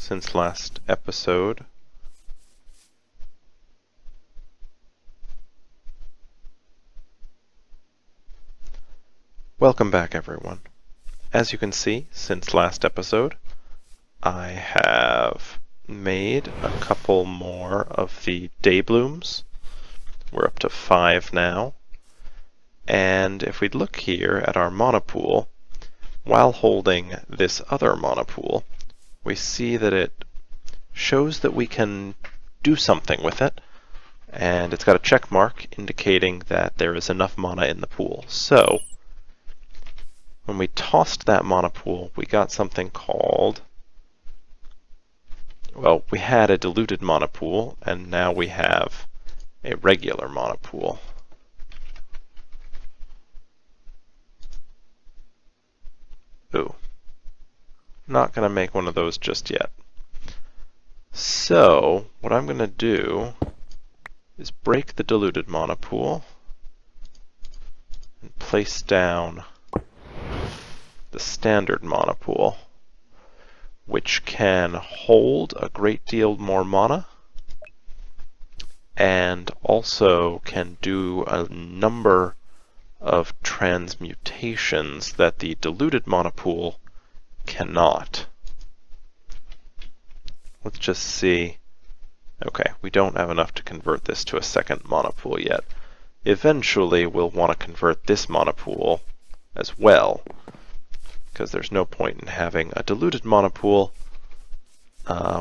since last episode. Welcome back, everyone. As you can see, since last episode, I have made a couple more of the day blooms. We're up to 5 now. And if we look here at our mana pool, while holding this other mana pool, we see that it shows that we can do something with it, and it's got a check mark indicating that there is enough mana in the pool. So, when we tossed that mana pool, we got something called, well, we had a diluted mana pool, and now we have a regular mana pool. Ooh. Not going to make one of those just yet. So, what I'm going to do is break the diluted mana pool and place down the standard mana pool, which can hold a great deal more mana and also can do a number of transmutations that the diluted mana pool cannot. Let's just see. Okay, we don't have enough to convert this to a second mana pool yet. Eventually we'll want to convert this mana pool as well, because there's no point in having a diluted mana pool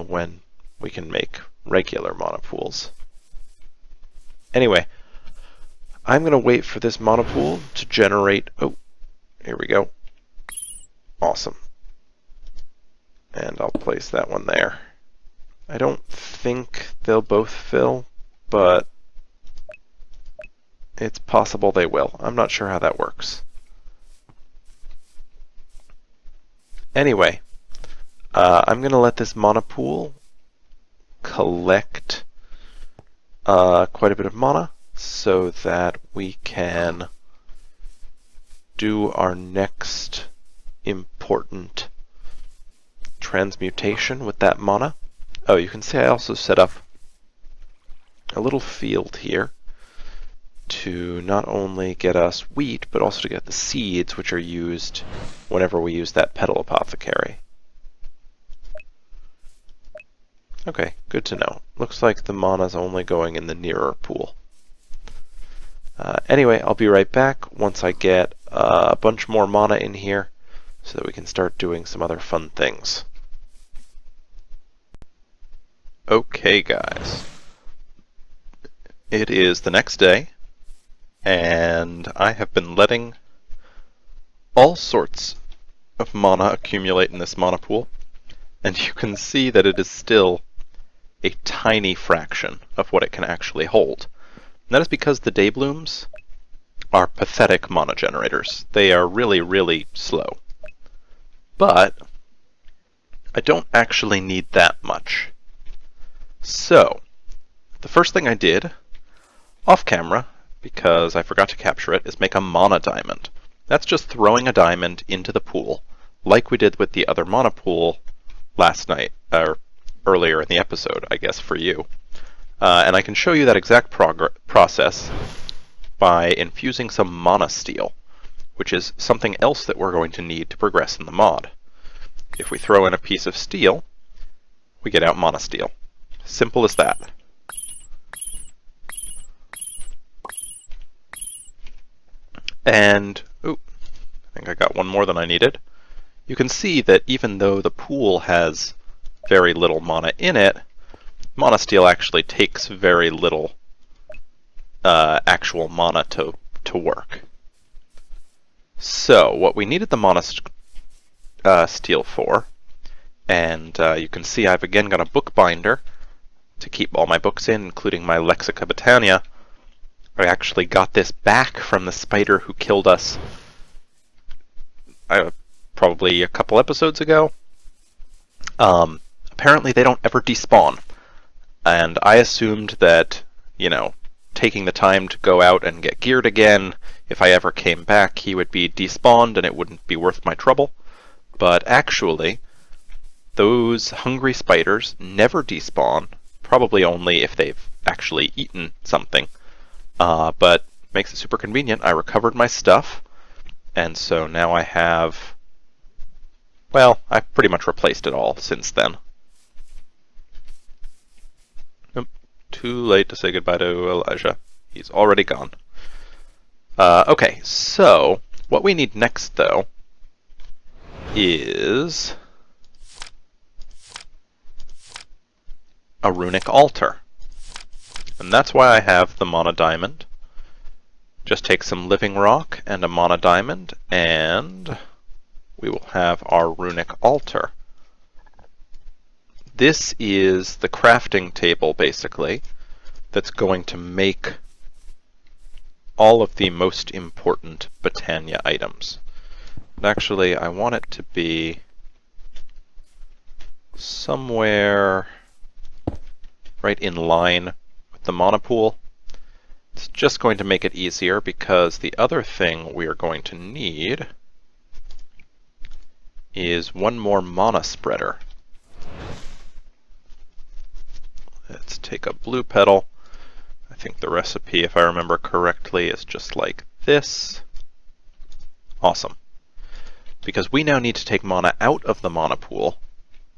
when we can make regular mana pools. Anyway, I'm going to wait for this mana pool to generate. Oh, here we go. Awesome. And I'll place that one there. I don't think they'll both fill, but it's possible they will. I'm not sure how that works. Anyway, I'm going to let this mana pool collect quite a bit of mana so that we can do our next important transmutation with that mana. Oh, you can see I also set up a little field here to not only get us wheat, but also to get the seeds, which are used whenever we use that petal apothecary. Okay, good to know. Looks like the mana's only going in the nearer pool. Anyway, I'll be right back once I get a bunch more mana in here so that we can start doing some other fun things. Okay, guys. It is the next day, and I have been letting all sorts of mana accumulate in this mana pool, and you can see that it is still a tiny fraction of what it can actually hold. And that is because the day blooms are pathetic mana generators. They are really, really slow. But I don't actually need that much. So, the first thing I did, off camera, because I forgot to capture it, is make a mana diamond. That's just throwing a diamond into the pool, like we did with the other mana pool last night, or earlier in the episode, I guess, for you. And I can show you that exact process by infusing some mana steel, which is something else that we're going to need to progress in the mod. If we throw in a piece of steel, we get out mana steel. Simple as that. And, ooh, I think I got one more than I needed. You can see that even though the pool has very little mana in it, mana steel actually takes very little actual mana to work. So, what we needed the mana steel for, and you can see I've again got a bookbinder to keep all my books in, including my Lexica Botania. I actually got this back from the spider who killed us probably a couple episodes ago. Apparently they don't ever despawn, and I assumed that, you know, taking the time to go out and get geared again, if I ever came back he would be despawned and it wouldn't be worth my trouble. But actually, those hungry spiders never despawn, probably only if they've actually eaten something, but makes it super convenient. I recovered my stuff, and so now I have, well, I've pretty much replaced it all since then. Nope, too late to say goodbye to Elijah. He's already gone. Okay, so what we need next, though, is a runic altar. And that's why I have the mana diamond. Just take some living rock and a mana diamond, and we will have our runic altar. This is the crafting table, basically, that's going to make all of the most important Botania items. And actually, I want it to be somewhere right in line with the mana pool. It's just going to make it easier because the other thing we are going to need is one more mana spreader. Let's take a blue petal. I think the recipe, if I remember correctly, is just like this. Awesome. Because we now need to take mana out of the mana pool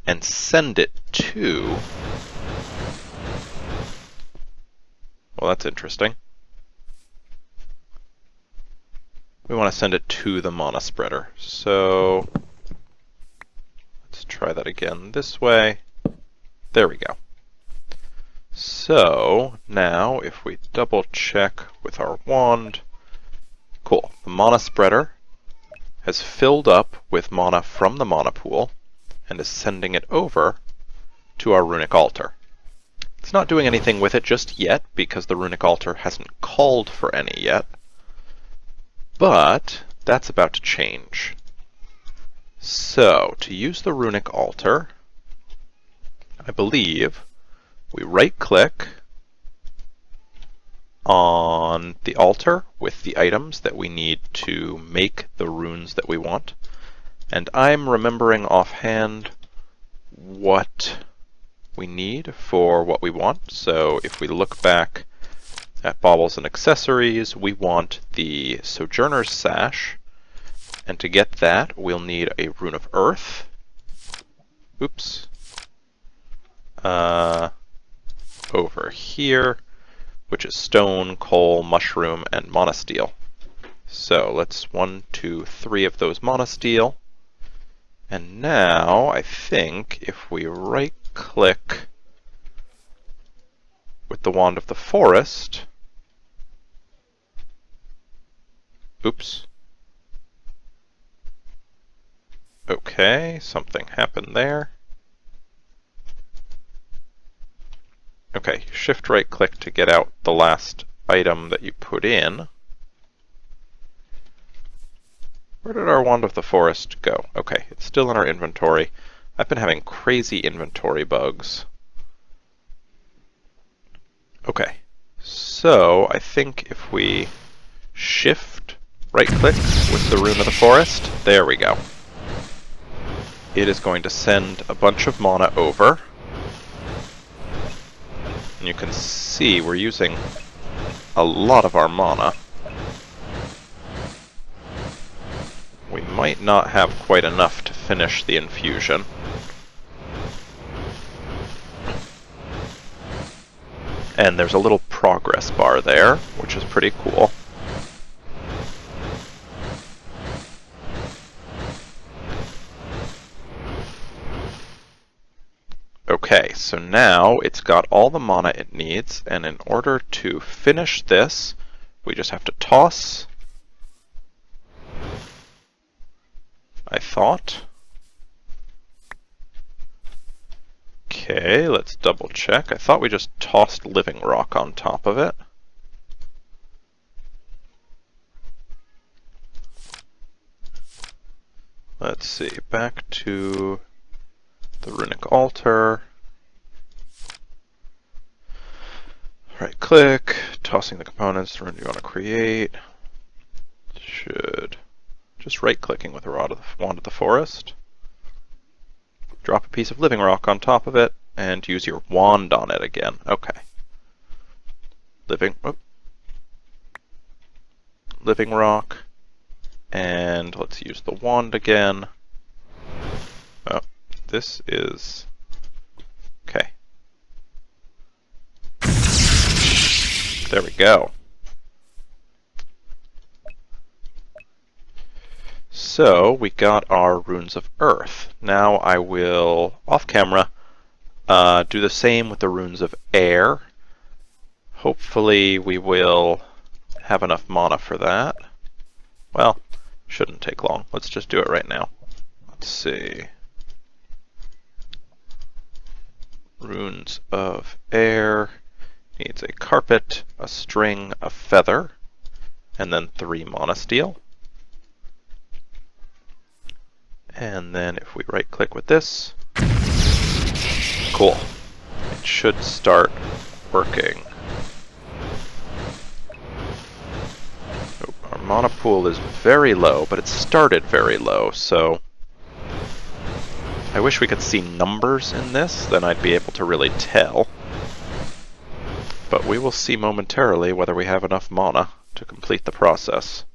and send it to... Well, that's interesting. We want to send it to the mana spreader. So let's try that again this way. There we go. So now if we double check with our wand, cool, the mana spreader has filled up with mana from the mana pool and is sending it over to our runic altar. It's not doing anything with it just yet because the runic altar hasn't called for any yet, but that's about to change. So to use the runic altar, I believe we right-click on the altar with the items that we need to make the runes that we want. And I'm remembering offhand what we need for what we want. So if we look back at baubles and accessories, we want the Sojourner's Sash. And to get that, we'll need a Rune of Earth. Oops. Over here, which is stone, coal, mushroom, and monosteel. So let's 1, 2, 3 of those monosteel. And now I think if we right-click with the Wand of the Forest, oops. Okay, something happened there. Okay, shift right click to get out the last item that you put in. Where did our Wand of the Forest go? Okay, it's still in our inventory. I've been having crazy inventory bugs. Okay, so I think if we shift right click with the Rune of the Forest, there we go. It is going to send a bunch of mana over. And you can see we're using a lot of our mana. We might not have quite enough to finish the infusion. And there's a little progress bar there, which is pretty cool. Okay, so now it's got all the mana it needs, and in order to finish this, we just have to toss, I thought. Okay, let's double check. I thought we just tossed living rock on top of it. Let's see, back to the runic altar. Right click, tossing the components, the rune you want to create. Should just right clicking with the Wand of the Forest. drop a piece of living rock on top of it, and use your wand on it again. Okay. Living rock, and let's use the wand again. Oh, this is... okay. There we go. So we got our runes of earth. Now I will, off camera, do the same with the runes of air. Hopefully we will have enough mana for that. Well, shouldn't take long. Let's just do it right now. Let's see. Runes of air needs a carpet, a string, a feather, and then 3 mana steel. And then if we right click with this, cool. It should start working. Oh, our mana pool is very low, but it started very low, so I wish we could see numbers in this, then I'd be able to really tell. But we will see momentarily whether we have enough mana to complete the process.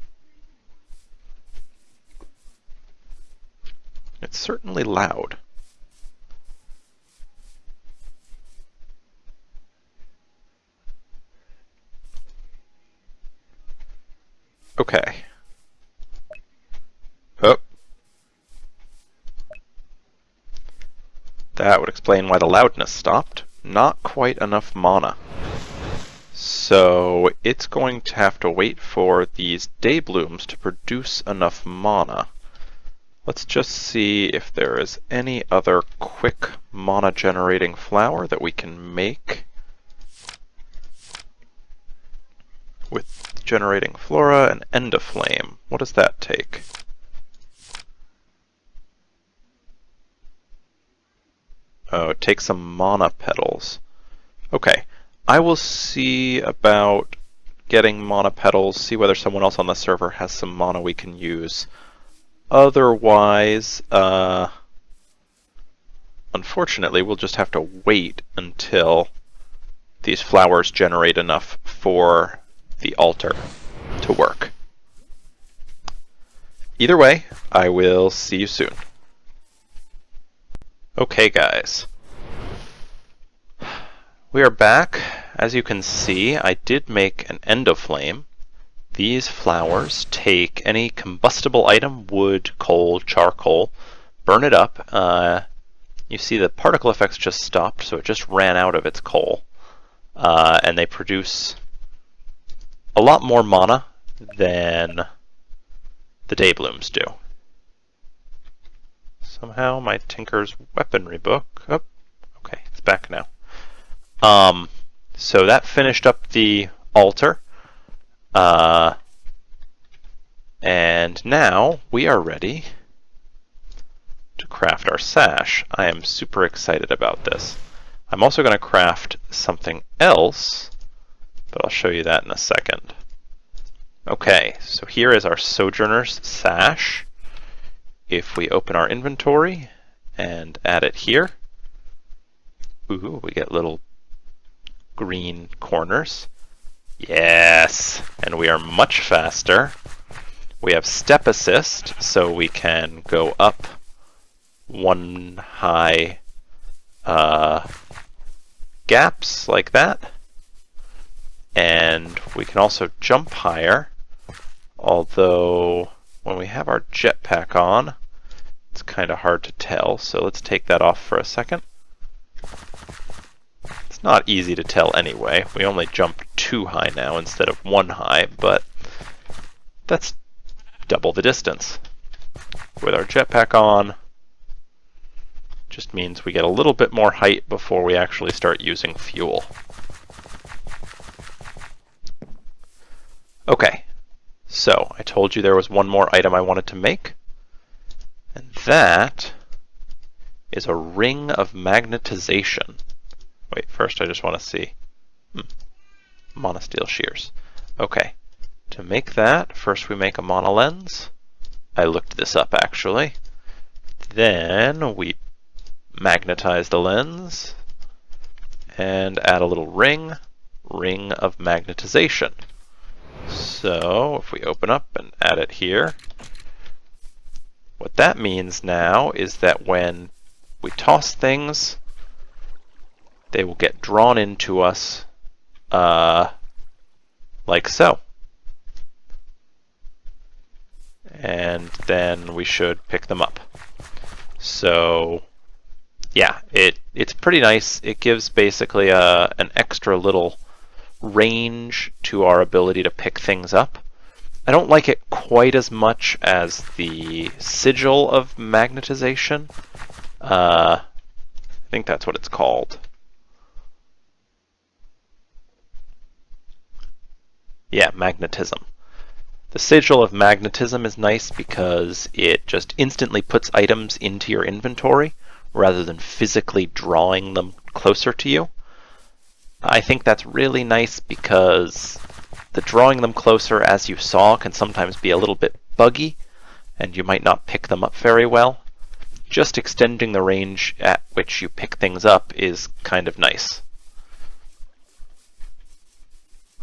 It's certainly loud. Okay. Oh. That would explain why the loudness stopped. Not quite enough mana. So it's going to have to wait for these day blooms to produce enough mana. Let's just see if there is any other quick mana generating flower that we can make with generating flora and endoflame. What does that take? Oh, it takes some mana petals. Okay, I will see about getting mana petals, see whether someone else on the server has some mana we can use. Otherwise, unfortunately, we'll just have to wait until these flowers generate enough for the altar to work. Either way, I will see you soon. Okay, guys. We are back. As you can see, I did make an endoflame. These flowers take any combustible item, wood, coal, charcoal, burn it up. You see the particle effects just stopped, so it just ran out of its coal. And they produce a lot more mana than the day blooms do. Somehow my Tinker's weaponry book... oh, okay, it's back now. So that finished up the altar. And now we are ready to craft our sash. I am super excited about this. I'm also going to craft something else, but I'll show you that in a second. Okay, so here is our Sojourner's sash. If we open our inventory and add it here, ooh, we get little green corners. Yes, and we are much faster. We have step assist, so we can go up 1 high gaps like that. And we can also jump higher, although when we have our jetpack on, it's kind of hard to tell, so let's take that off for a second. It's not easy to tell anyway. We only jump 2 high now instead of 1 high, but that's double the distance. With our jetpack on, just means we get a little bit more height before we actually start using fuel. Okay, so I told you there was one more item I wanted to make, and that is a ring of magnetization. Wait, first I just want to see. Monosteel shears. Okay, to make that, first we make a monolens. I looked this up actually. Then we magnetize the lens, and add a little ring of magnetization. So if we open up and add it here, what that means now is that when we toss things, they will get drawn into us like so. And then we should pick them up. So yeah, it's pretty nice. It gives basically an extra little range to our ability to pick things up. I don't like it quite as much as the sigil of magnetization. I think that's what it's called. Yeah, magnetism. The sigil of magnetism is nice because it just instantly puts items into your inventory rather than physically drawing them closer to you. I think that's really nice because the drawing them closer, as you saw, can sometimes be a little bit buggy and you might not pick them up very well. Just extending the range at which you pick things up is kind of nice.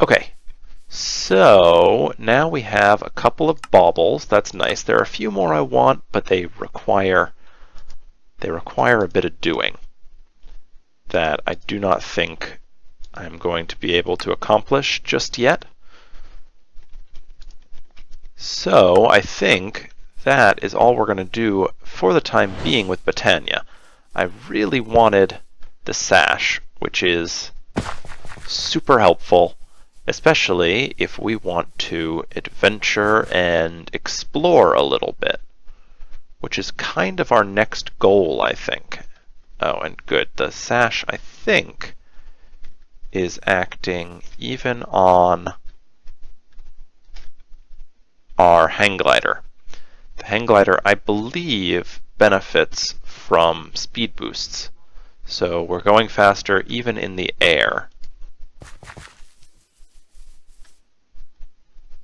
Okay. So now we have a couple of baubles. That's nice. There are a few more I want, but they require a bit of doing that I do not think I'm going to be able to accomplish just yet. So I think that is all we're going to do for the time being with Botania. I really wanted the sash, which is super helpful, especially if we want to adventure and explore a little bit, which is kind of our next goal, I think. Oh, and good. The sash, I think, is acting even on our hang glider. The hang glider, I believe, benefits from speed boosts. So we're going faster even in the air.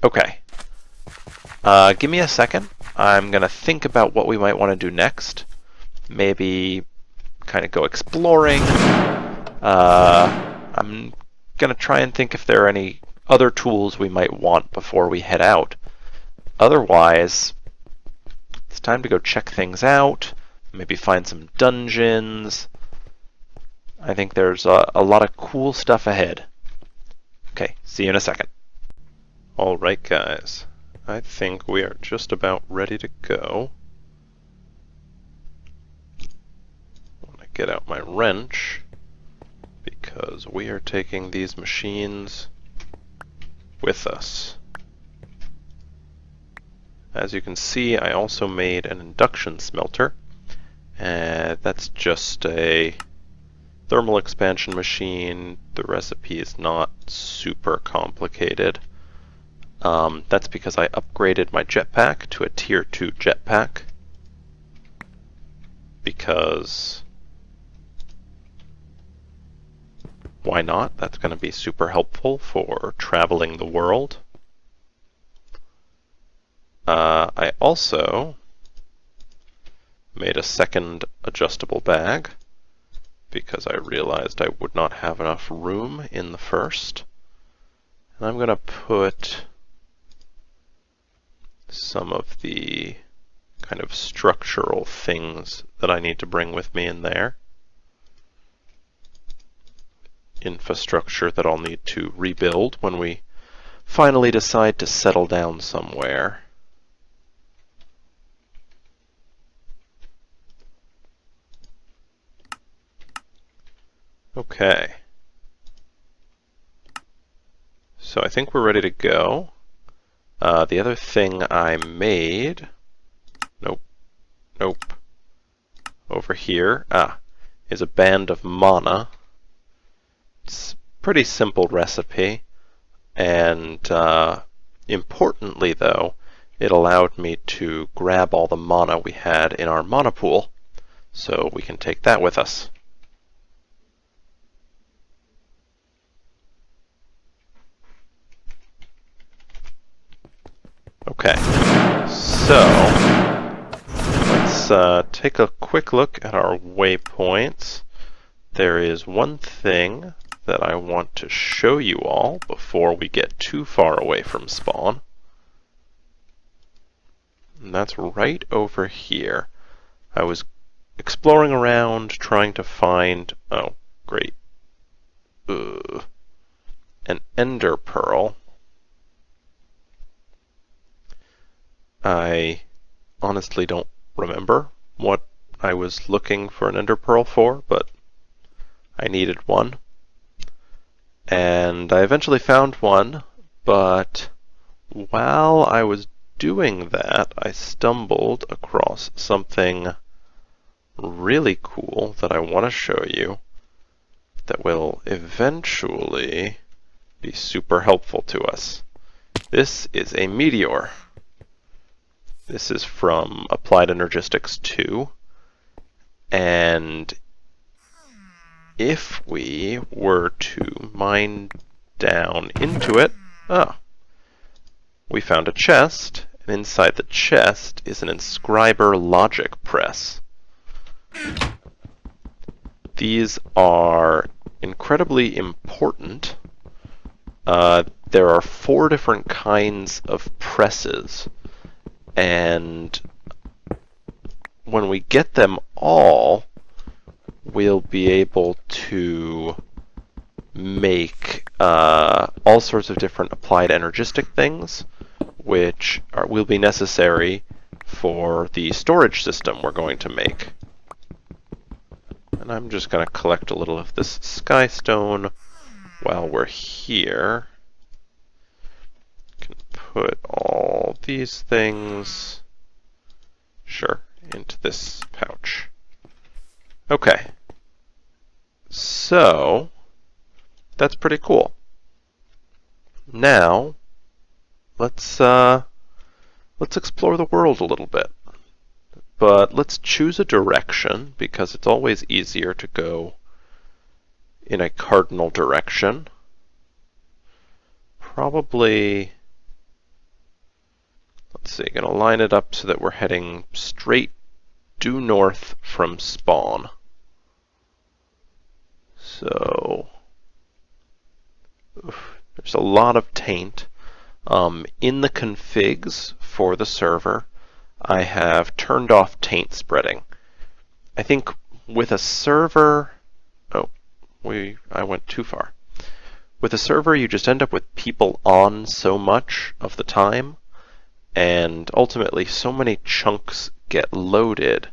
Okay. Give me a second. I'm going to think about what we might want to do next. Maybe kind of go exploring. I'm going to try and think if there are any other tools we might want before we head out. Otherwise, it's time to go check things out, maybe find some dungeons. I think there's a lot of cool stuff ahead. Okay, see you in a second. Alright guys, I think we are just about ready to go. I want to get out my wrench because we are taking these machines with us. As you can see, I also made an induction smelter. That's just a thermal expansion machine. The recipe is not super complicated. That's because I upgraded my jetpack to a tier 2 jetpack. Because why not? That's going to be super helpful for traveling the world. I also made a second adjustable bag because I realized I would not have enough room in the first. And I'm going to put some of the kind of structural things that I need to bring with me in there. Infrastructure that I'll need to rebuild when we finally decide to settle down somewhere. Okay. So I think we're ready to go. The other thing I made, nope, over here, is a band of mana. It's a pretty simple recipe, and importantly though, it allowed me to grab all the mana we had in our mana pool, so we can take that with us. Okay, so let's let's take a quick look at our waypoints. There is one thing that I want to show you all before we get too far away from spawn. And that's right over here. I was exploring around trying to find, oh great, an ender pearl. I honestly don't remember what I was looking for an ender pearl for, but I needed one. And I eventually found one, but while I was doing that, I stumbled across something really cool that I want to show you that will eventually be super helpful to us. This is a meteor. This is from Applied Energistics 2, and if we were to mine down into it, we found a chest, and inside the chest is an inscriber logic press. These are incredibly important. There are 4 different kinds of presses, and when we get them all, we'll be able to make all sorts of different applied energistic things, which will be necessary for the storage system we're going to make. And I'm just going to collect a little of this sky stone while we're here. Can put all these things, sure, into this pouch. Okay, so that's pretty cool. Now let's explore the world a little bit. But let's choose a direction, because it's always easier to go in a cardinal direction. Probably, let's see, gonna line it up so that we're heading straight due north from spawn. So, there's a lot of taint. In the configs for the server, I have turned off taint spreading. I think with a server, I went too far. With a server, you just end up with people on so much of the time, and ultimately so many chunks get loaded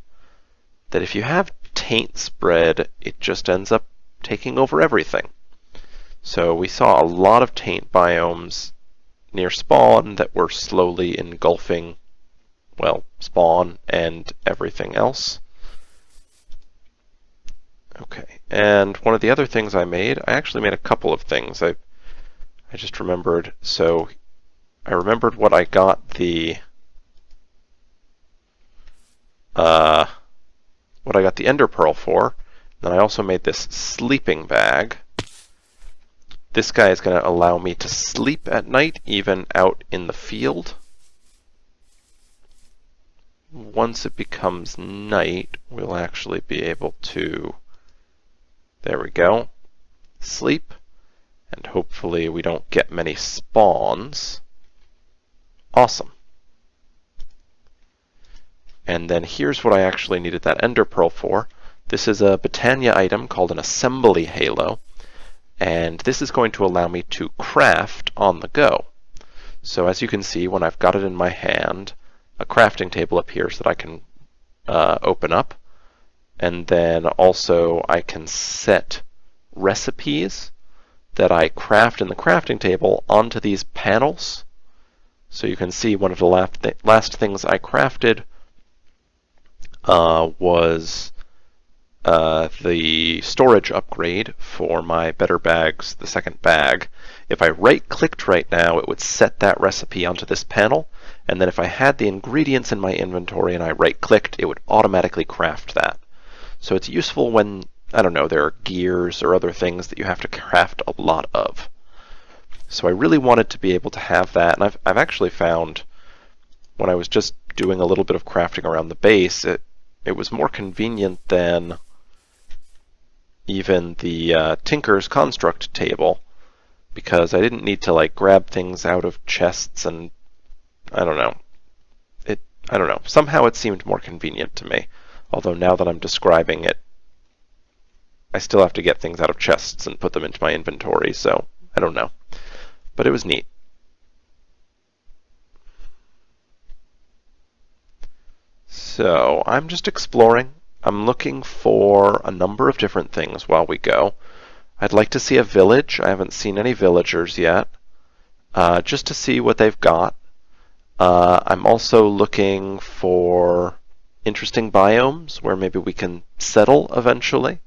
that if you have taint spread, it just ends up taking over everything. So we saw a lot of taint biomes near spawn that were slowly engulfing, well, spawn and everything else. Okay, and one of the other things I actually made a couple of things. I just remembered, so I remembered what I got the ender pearl for. Then I also made this sleeping bag. This guy is going to allow me to sleep at night, even out in the field. Once it becomes night, we'll actually be able to, there we go, sleep, and hopefully we don't get many spawns. Awesome. And then here's what I actually needed that ender pearl for. This is a Botania item called an assembly halo, and this is going to allow me to craft on the go. So as you can see, when I've got it in my hand, a crafting table appears that I can open up, and then also I can set recipes that I craft in the crafting table onto these panels. So you can see one of the last things I crafted was the storage upgrade for my better bags, the second bag. If I right-clicked right now, it would set that recipe onto this panel, and then if I had the ingredients in my inventory and I right-clicked, it would automatically craft that. So it's useful when, I don't know, there are gears or other things that you have to craft a lot of. So I really wanted to be able to have that, and I've actually found, when I was just doing a little bit of crafting around the base, it was more convenient than even the Tinker's Construct table, because I didn't need to like grab things out of chests, and I don't know. I don't know. Somehow it seemed more convenient to me. Although now that I'm describing it, I still have to get things out of chests and put them into my inventory, so I don't know. But it was neat. So I'm just exploring. I'm looking for a number of different things while we go. I'd like to see a village. I haven't seen any villagers yet, just to see what they've got. I'm also looking for interesting biomes where maybe we can settle eventually.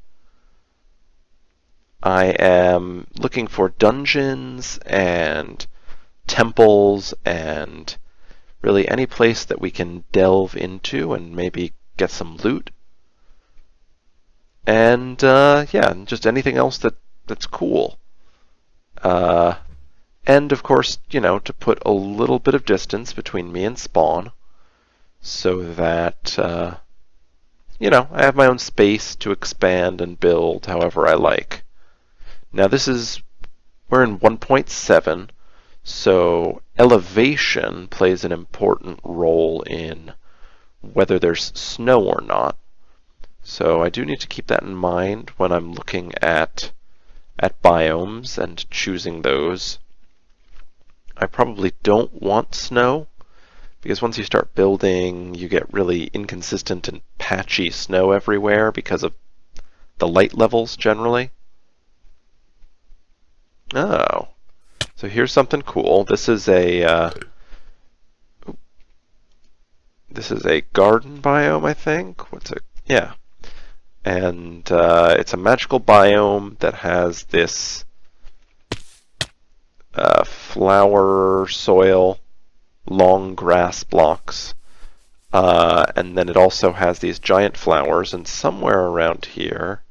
I am looking for dungeons and temples and really any place that we can delve into and maybe get some loot. And yeah, just anything else that's cool. And of course, you know, to put a little bit of distance between me and spawn so that, you know, I have my own space to expand and build however I like. Now we're in 1.7, so elevation plays an important role in whether there's snow or not. So I do need to keep that in mind when I'm looking at biomes and choosing those. I probably don't want snow, because once you start building, you get really inconsistent and patchy snow everywhere because of the light levels generally. Oh, so here's something cool. This is a garden biome, I think. Yeah, and it's a magical biome that has this flower soil, long grass blocks, and then it also has these giant flowers, and somewhere around here,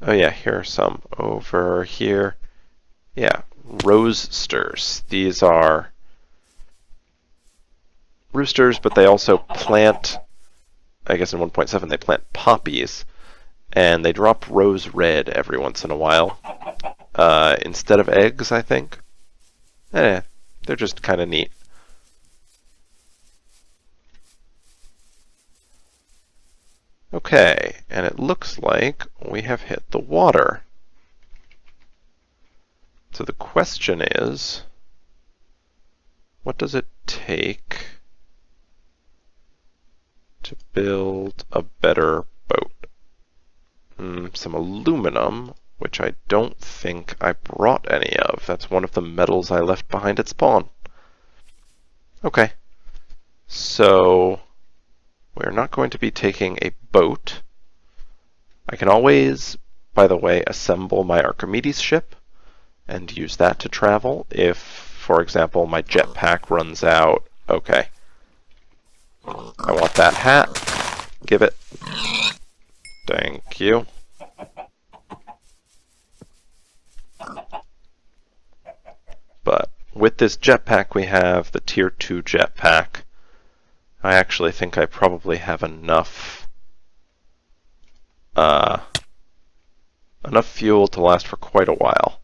oh yeah, here are some over here, yeah, roosters. These are roosters, but they also plant, I guess in 1.7 they plant poppies, and they drop rose red every once in a while. Instead of eggs, I think. They're just kind of neat. Okay, and it looks like we have hit the water. So the question is, what does it take to build a better boat? Some aluminum, which I don't think I brought any of. That's one of the metals I left behind at spawn. Okay, so we're not going to be taking a boat. I can always, by the way, assemble my Archimedes ship and use that to travel if, for example, my jetpack runs out. Okay. I want that hat. Give it. Thank you. But with this jetpack we have, the tier 2 jetpack, I actually think I probably have enough fuel to last for quite a while.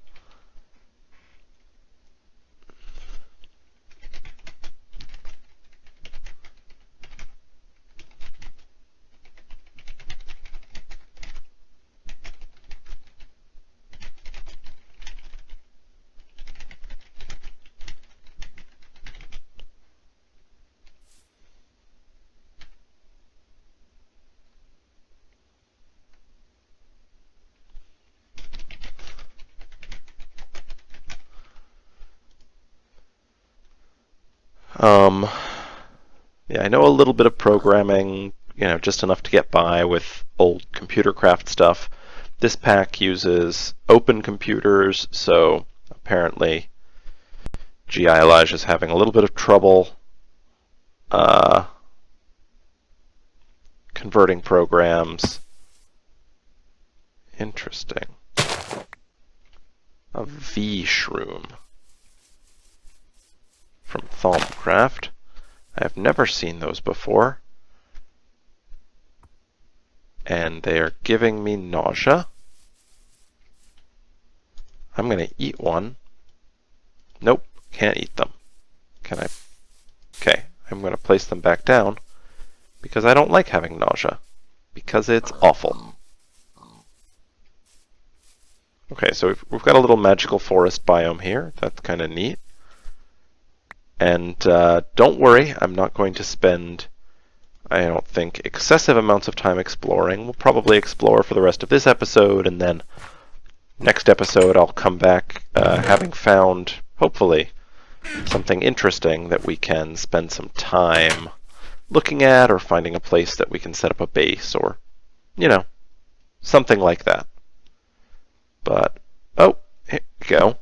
Yeah, I know a little bit of programming, you know, just enough to get by with old computer craft stuff. This pack uses open computers, so apparently GI Elijah's having a little bit of trouble converting programs. Interesting. A V-shroom from Thalmcraft. I have never seen those before. and they are giving me nausea. I'm going to eat one. Nope, can't eat them. Can I? Okay, I'm going to place them back down because I don't like having nausea, because it's awful. Okay, so we've got a little magical forest biome here. That's kind of neat. And don't worry, I'm not going to spend, I don't think, excessive amounts of time exploring. We'll probably explore for the rest of this episode, and then next episode I'll come back having found, hopefully, something interesting that we can spend some time looking at, or finding a place that we can set up a base, or, you know, something like that. But, oh, here we go.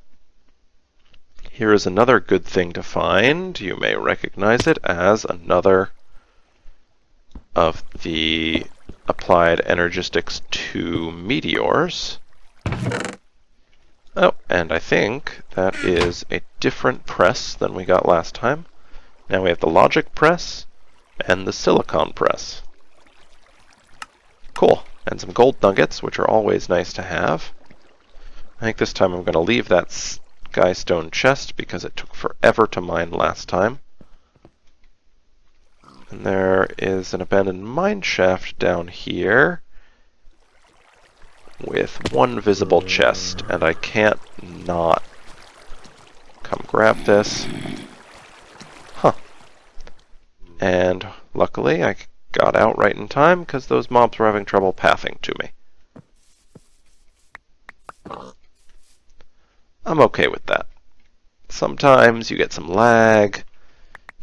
Here is another good thing to find. You may recognize it as another of the applied energistics to meteors. Oh, and I think that is a different press than we got last time. Now we have the logic press and the silicon press. Cool. And some gold nuggets, which are always nice to have. I think this time I'm going to leave that sky stone chest because it took forever to mine last time. And there is an abandoned mine shaft down here with one visible chest, and I can't not come grab this. Huh. And luckily I got out right in time because those mobs were having trouble pathing to me. I'm okay with that. Sometimes you get some lag,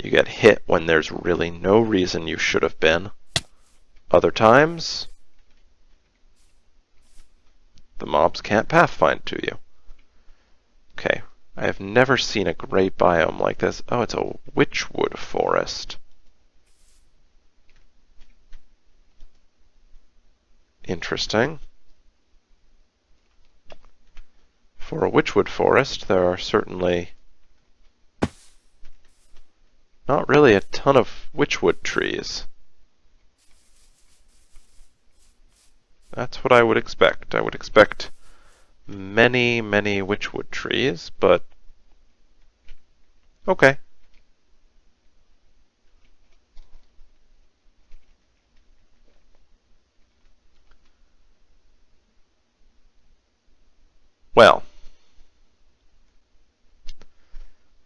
you get hit when there's really no reason you should have been. Other times, the mobs can't pathfind to you. Okay, I have never seen a gray biome like this. Oh, it's a witchwood forest. Interesting. For a witchwood forest, there are certainly not really a ton of witchwood trees. That's what I would expect. I would expect many, many witchwood trees, but okay. Well,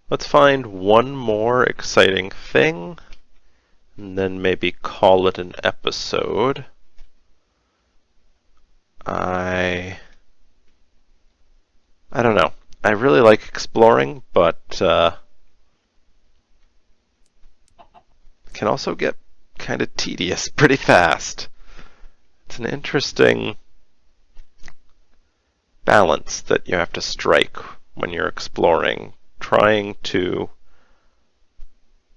let's find one more exciting thing, and then maybe call it an episode. I don't know. I really like exploring, but can also get kind of tedious pretty fast. It's an interesting balance that you have to strike when you're exploring, trying to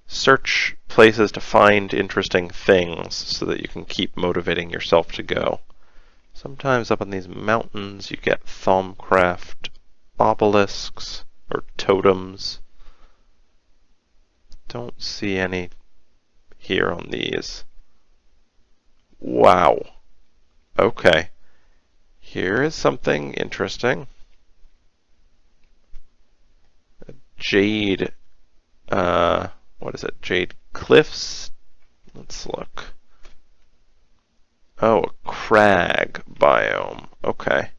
search places to find interesting things so that you can keep motivating yourself to go. Sometimes up in these mountains you get Thaumcraft obelisks or totems. Don't see any here on these. Wow. Okay. Here is something interesting. A jade, what is it? Jade cliffs? Let's look. Oh, a crag biome. Okay.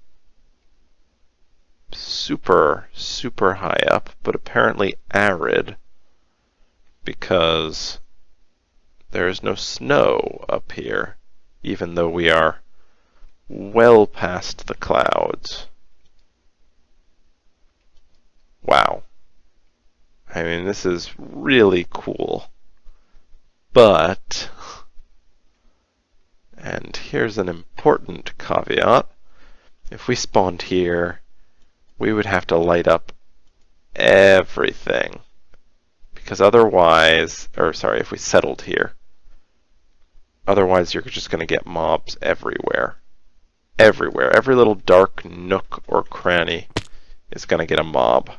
Super, super high up, but apparently arid because there is no snow up here, even though we are well past the clouds. Wow. I mean, this is really cool. But, and here's an important caveat, if we spawned here, we would have to light up everything. Because otherwise, or sorry, if we settled here, otherwise you're just going to get mobs everywhere. Everywhere. Every little dark nook or cranny is going to get a mob.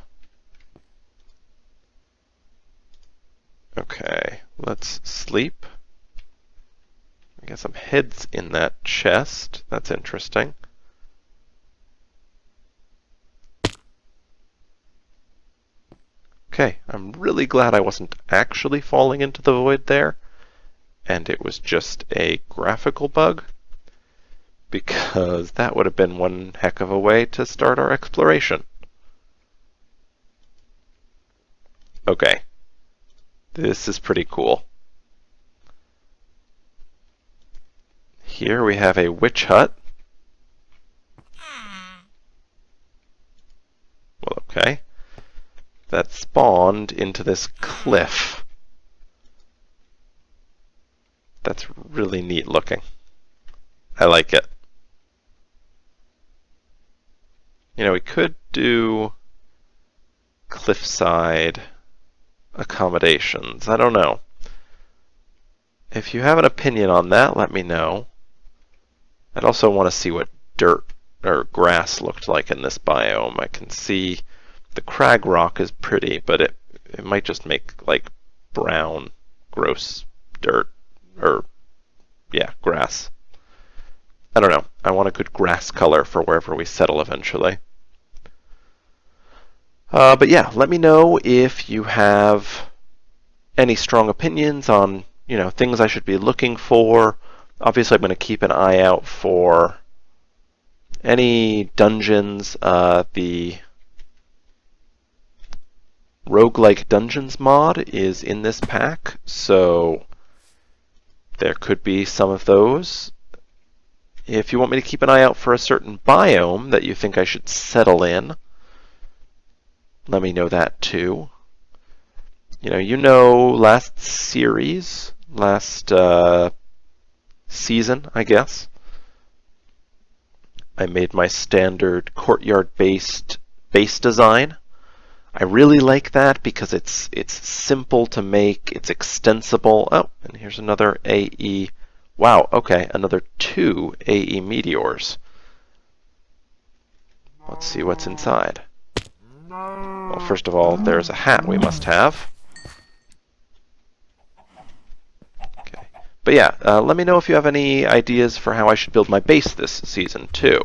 Okay, let's sleep. Got some heads in that chest. That's interesting. Okay, I'm really glad I wasn't actually falling into the void there, and it was just a graphical bug, because that would have been one heck of a way to start our exploration. Okay, this is pretty cool. Here we have a witch hut. Well, okay. That spawned into this cliff. That's really neat looking. I like it. You know, we could do cliffside accommodations. I don't know. If you have an opinion on that, let me know. I'd also want to see what dirt or grass looked like in this biome. I can see the crag rock is pretty, but it might just make like brown, gross dirt, or yeah, grass. I don't know. I want a good grass color for wherever we settle eventually. But yeah, let me know if you have any strong opinions on, you know, things I should be looking for. Obviously, I'm going to keep an eye out for any dungeons. The roguelike dungeons mod is in this pack, so there could be some of those. If you want me to keep an eye out for a certain biome that you think I should settle in, let me know that too. You know, last series, last season, I guess, I made my standard courtyard-based base design. I really like that because it's simple to make, it's extensible. Oh, and here's another AE. Wow, okay, another 2 AE meteors. Let's see what's inside. Well, first of all, there's a hat we must have. Okay. But yeah, let me know if you have any ideas for how I should build my base this season, too.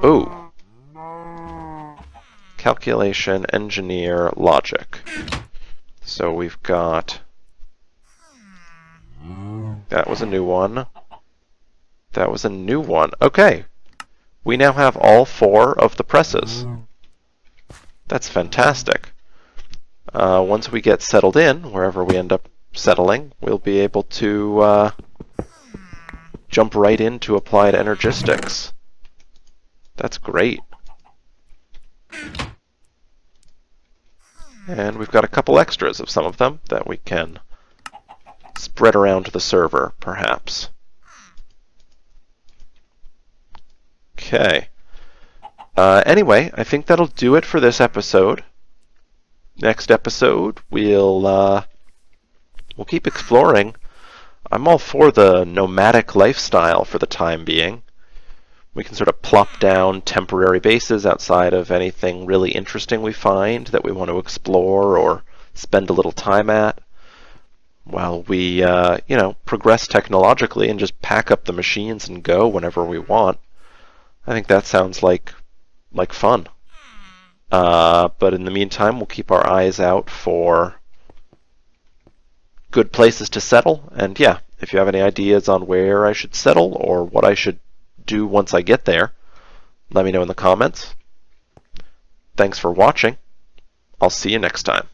Ooh. Calculation, engineer, logic. So we've got... That was a new one. That was a new one. Okay. We now have all 4 of the presses. That's fantastic. Once we get settled in, wherever we end up settling, we'll be able to jump right into applied energistics. That's great. And we've got a couple extras of some of them that we can spread around the server, perhaps. Okay. Anyway, I think that'll do it for this episode. Next episode, we'll keep exploring. I'm all for the nomadic lifestyle for the time being. We can sort of plop down temporary bases outside of anything really interesting we find that we want to explore or spend a little time at, while we, progress technologically and just pack up the machines and go whenever we want. I think that sounds like fun. But in the meantime, we'll keep our eyes out for good places to settle. And yeah, if you have any ideas on where I should settle or what I should do once I get there, let me know in the comments. Thanks for watching. I'll see you next time.